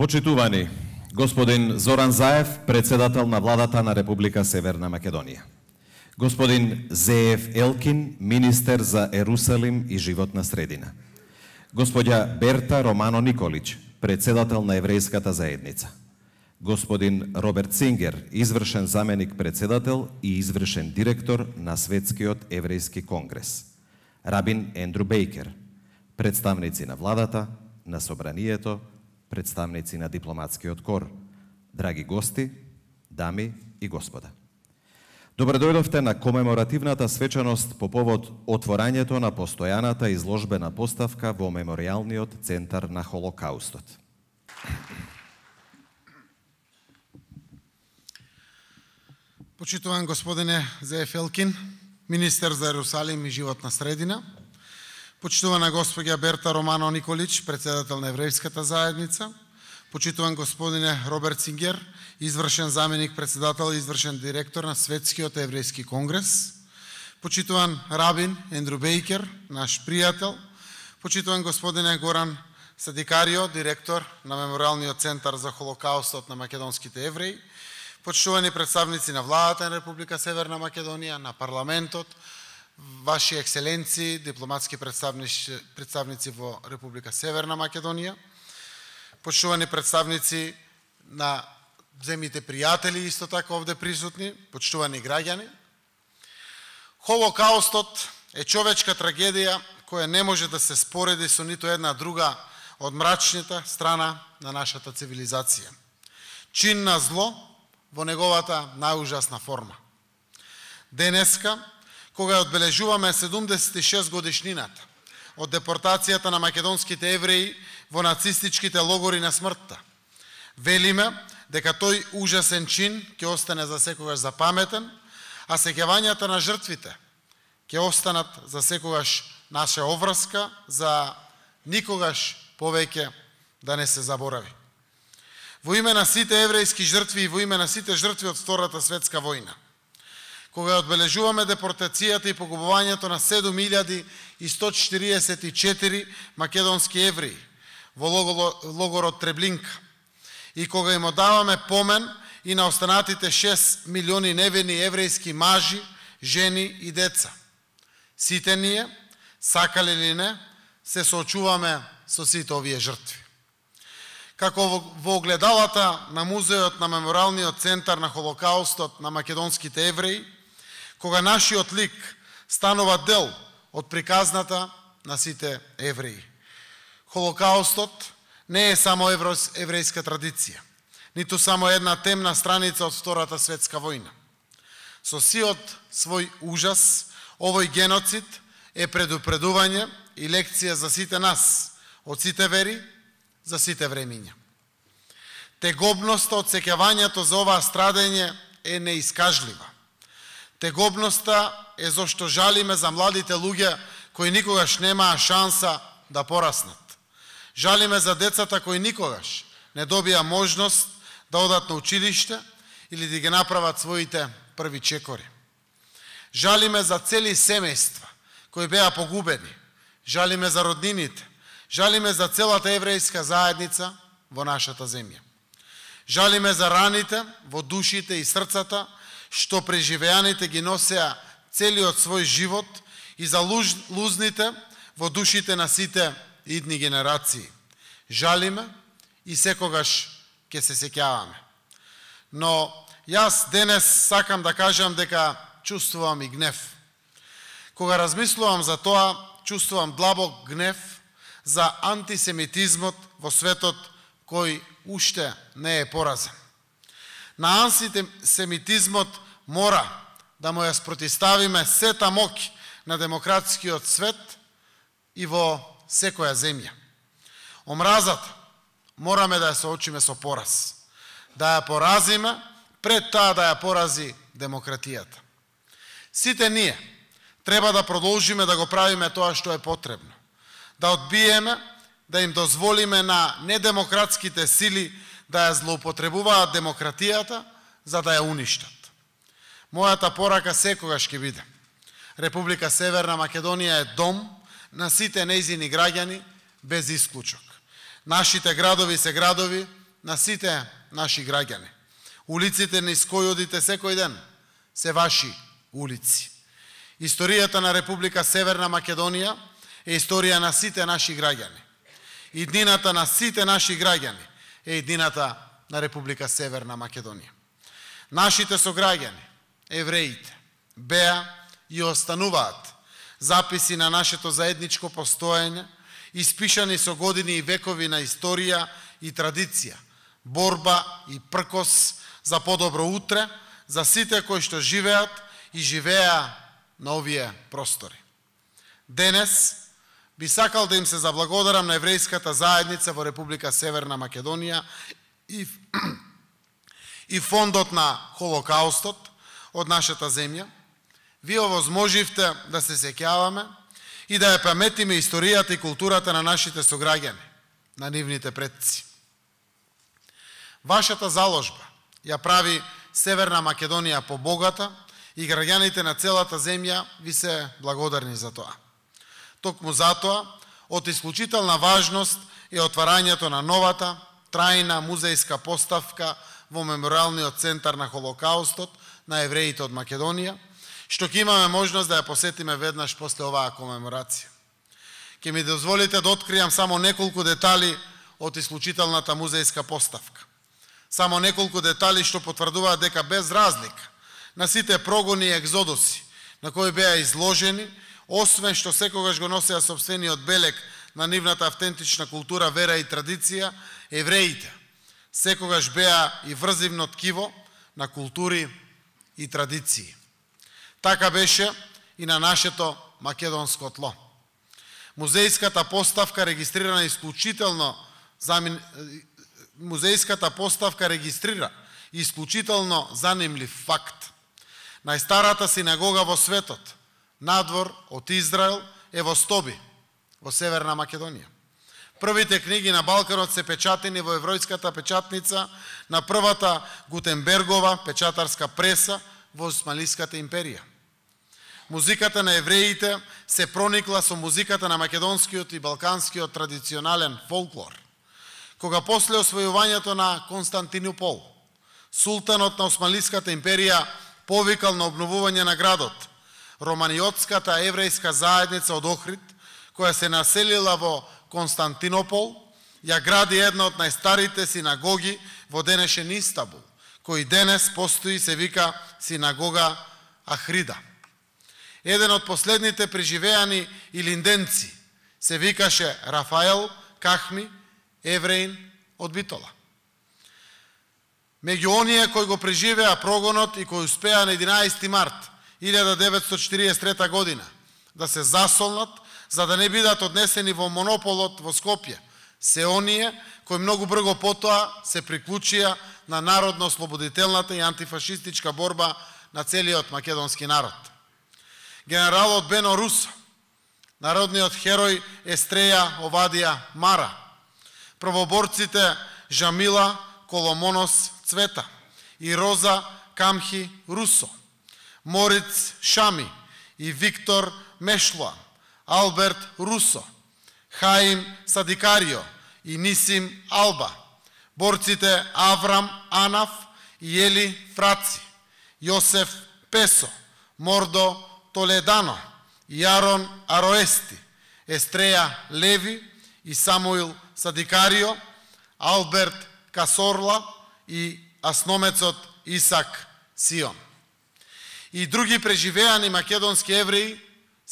Почитувани, господин Зоран Заев, председател на владата на Република Северна Македонија. Господин Зеев Елкин, министер за Ерусалим и животна средина. Господја Берта Романо Николич, председател на Еврејската заедница. Господин Роберт Сингер, извршен заменик председател и извршен директор на Светскиот еврејски конгрес. Рабин Ендру Бейкер, представници на владата, на собранието, представници на дипломатскиот кор, драги гости, дами и господа. Добре дојдовте на комеморативната свечаност по повод отворањето на постојаната изложбена поставка во Меморијалниот центар на Холокаустот. Почитуван господине Зеев Елкин, министер за Ерусалим и животна средина, почитувана господја Берта Романо Николич, председател на Еврејската заедница, почитуван господине Роберт Сингер, извршен заменик председател и извршен директор на Светскиот еврејски конгрес, почитуван рабин Ендру Бейкер, наш пријател, почитуван господине Горан Садикарио, директор на Меморијалниот центар за Холокаустот на македонските евреи, почитувани представници на владата на Република Северна Македонија, на парламентот, ваши екселенции, дипломатски представници во Република Северна Македонија, почитувани представници на земјите пријатели, исто така овде присутни, почитувани граѓани. Холокаустот е човечка трагедија која не може да се спореди со ниту една друга од мрачната страна на нашата цивилизација. Чин на зло во неговата најужасна форма. Денеска, кога одбележуваме 76 годишнината од депортацијата на македонските евреи во нацистичките логори на смртта, велиме дека тој ужасен чин ќе остане за секогаш запаметен, а сеќавањата на жртвите ќе останат за секогаш наша обврска за никогаш повеќе да не се заборави. Во име на сите еврејски жртви и во име на сите жртви од Втората светска војна, кога одбележуваме депортацијата и погубувањето на 7144 македонски евреи во логорот Треблинка, и кога им одаваме помен и на останатите 6 милиони невини еврејски мажи, жени и деца. Сите ние, сакале или не, се соочуваме со сите овие жртви. Како во огледалата на музеот на Меморијалниот центар на Холокаустот на македонските евреи, кога нашиот лик станува дел од приказната на сите евреи. Холокаустот не е само еврејска традиција, ниту само една темна страница од Втората светска војна. Со сиот свој ужас, овој геноцид е предупредување и лекција за сите нас, од сите вери, за сите времиња. Тегобноста од сеќавањето за оваа страдење е неискажлива. Тегобноста е зашто жалиме за младите луѓе кои никогаш немаа шанса да пораснат. Жалиме за децата кои никогаш не добија можност да одат на училиште или да ги направат своите први чекори. Жалиме за цели семејства кои беа погубени. Жалиме за роднините. Жалиме за целата еврејска заедница во нашата земја. Жалиме за раните во душите и срцата што преживеаните ги носеа целиот свој живот и за лузните во душите на сите идни генерации. Жалиме и секогаш ќе се сеќаваме. Но јас денес сакам да кажам дека чувствувам и гнев. Кога размислувам за тоа, чувствувам длабок гнев за антисемитизмот во светот кој уште не е поразен. На антисемитизмот мора да му ја спротиставиме сета моќ на демократскиот свет и во секоја земја. Омразата мораме да ја соочиме со пораз, да ја поразиме пред таа да ја порази демократијата. Сите ние треба да продолжиме да го правиме тоа што е потребно, да одбиеме да им дозволиме на недемократските сили да ја злоупотребуваат демократијата за да ја уништат. Мојата порака секогаш ќе биде: Република Северна Македонија е дом на сите нејзини граѓани без исклучок. Нашите градови се градови на сите наши граѓани. Улиците низ кои одите секој ден се ваши улици. Историјата на Република Северна Македонија е историја на сите наши граѓани. Иднината на сите наши граѓани е иднината на Република Северна Македонија. Нашите сограѓани, евреите, беа и остануваат записи на нашето заедничко постоење, испишани со години и векови на историја и традиција, борба и пркос за подобро утре, за сите кои што живеат и живеа на овие простори. Денес би сакал да им се заблагодарам на еврејската заедница во Република Северна Македонија и фондот на Холокаустот од нашата земја. Вие овозможивте да се сеќаваме и да ја паметиме историјата и културата на нашите сограѓани, на нивните предци. Вашата заложба ја прави Северна Македонија побогата и граѓаните на целата земја ви се благодарни за тоа. Токму затоа, од исклучителна важност е отварањето на новата, трајна музејска поставка во Мемориалниот центар на Холокаустот на евреите од Македонија, што ќе имаме можност да ја посетиме веднаш после оваа комеморација. Ќе ми дозволите да откријам само неколку детали од исклучителната музејска поставка. Само неколку детали што потврдуваат дека без разлика на сите прогони и екзодуси на кои беа изложени, освен што секогаш го носеа сопствениот белег на нивната автентична култура, вера и традиција, евреите секогаш беа и врзивно ткиво на култури и традиции. Така беше и на нашето македонско тло. Музејската поставка регистрира исклучително занимлив факт. Најстарата синагога во светот, надвор од Израел, е во Стоби, во Северна Македонија. Првите книги на Балканот се печатени во евројската печатница на првата Гутенбергова печатарска преса во Османлиската империја. Музиката на евреите се проникла со музиката на македонскиот и балканскиот традиционален фолклор. Кога после освојувањето на Константинопол, султанот на Османлиската империја повикал на обновување на градот, романиотската еврејска заедница од Охрид, која се населила во Константинопол, ја гради една од најстарите синагоги во денешен Истанбул, кој денес постои, се вика синагога Ахрида. Еден од последните преживеани илинденци се викаше Рафаел Кахми, евреин од Битола. Меѓу оние кои го преживеа прогонот и кои успеа на 11 март 1943 година да се засолнат, за да не бидат однесени во монополот во Скопје, се оние кои многу брзо потоа се приклучија на народно-ослободителната и антифашистичка борба на целиот македонски народ. Генералот Бено Русо, народниот херој Естреја Овадија Мара, правоборците Жамила Коломонос Цвета и Роза Камхи Русо, Мориц Шами и Виктор Мешлоа, Алберт Русо, Хаим Садикарио и Нисим Алба, борците Аврам Анаф и Ели Фраци, Јосеф Песо, Мордо Толедано и Арон Ароести, Естреја Леви и Самуил Садикарио, Алберт Касорла и асномецот Исак Сион. И други преживеани македонски евреи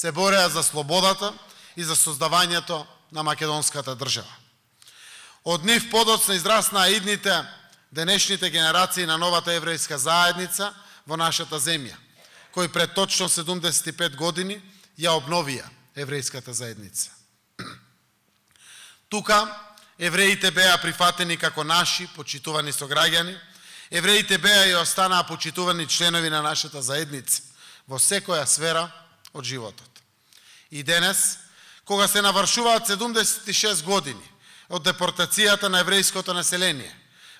се бореа за слободата и за создавањето на македонската држава. Од нив подоцна израснаа идните денешните генерации на новата еврејска заедница во нашата земја, кои пред точно 75 години ја обновија еврејската заедница. Тука евреите беа прифатени како наши почитувани сограѓани, евреите беа и останаа почитувани членови на нашата заедница во секоја сфера од животот. И денес, кога се навршуваат 76 години од депортацијата на еврејското население,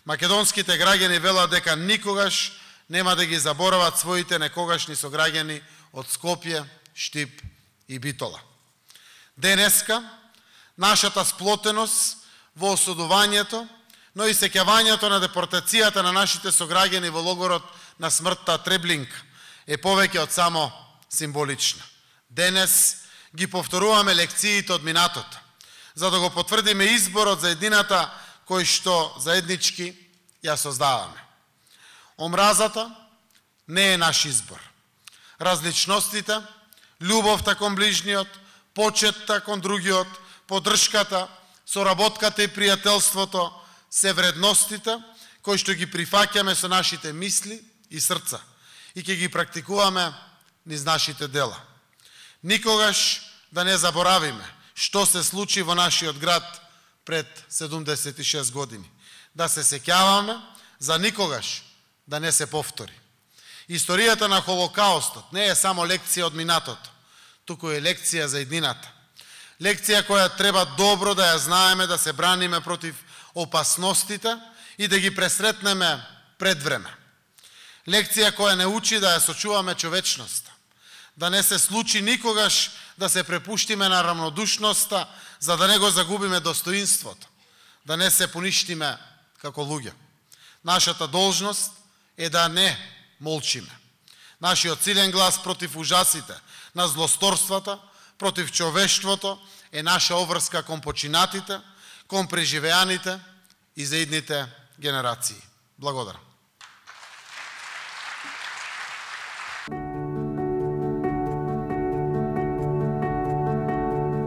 македонските граѓани велат дека никогаш нема да ги заборават своите некогашни сограѓани од Скопје, Штип и Битола. Денеска, нашата сплотеност во осудувањето, но и сеќавањето на депортацијата на нашите сограѓани во логорот на смртта Треблинка е повеќе од само символична. Денес ги повторуваме лекциите од минатото, за да го потврдиме изборот за едината кој што заеднички ја создаваме. Омразата не е наш избор. Различностите, љубовта кон ближниот, почетта кон другиот, поддршката, соработката и пријателството се вредностите кои што ги прифаќаме со нашите мисли и срца и ќе ги практикуваме низ нашите дела. Никогаш да не заборавиме што се случи во нашиот град пред 76 години. Да се сеќаваме за никогаш да не се повтори. Историјата на Холокаустот не е само лекција од минатото, туку е лекција за еднината. Лекција која треба добро да ја знаеме, да се браниме против опасностите и да ги пресретнеме пред време. Лекција која не учи да ја сочуваме човечноста, да не се случи никогаш да се препуштиме на рамнодушноста, за да не го загубиме достоинството, да не се поништиме како луѓе. Нашата должност е да не молчиме. Нашиот силен глас против ужасите на злосторствата, против човештвото е наша обврска кон починатите, кон преживеаните и за идните генерации. Благодарам.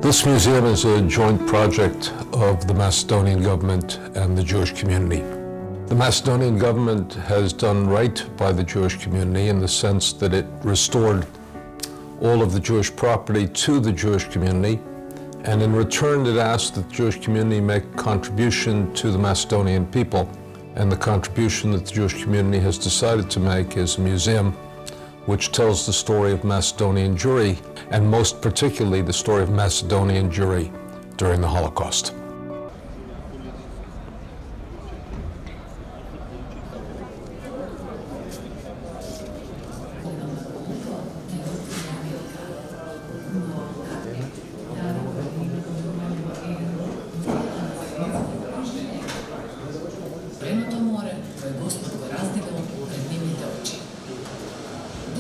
This museum is a joint project of the Macedonian government and the Jewish community. The Macedonian government has done right by the Jewish community in the sense that it restored all of the Jewish property to the Jewish community, and in return it asked that the Jewish community make a contribution to the Macedonian people, and the contribution that the Jewish community has decided to make is a museum which tells the story of Macedonian Jewry, and most particularly the story of Macedonian Jewry during the Holocaust.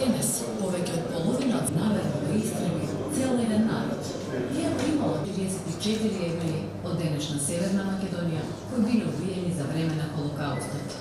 Денес, повеќе од половина од наверно во истраги цел еден народ. Иако имало 34 евреи од денешна Северна Македонија кои биле убиени за време на Холокаустот.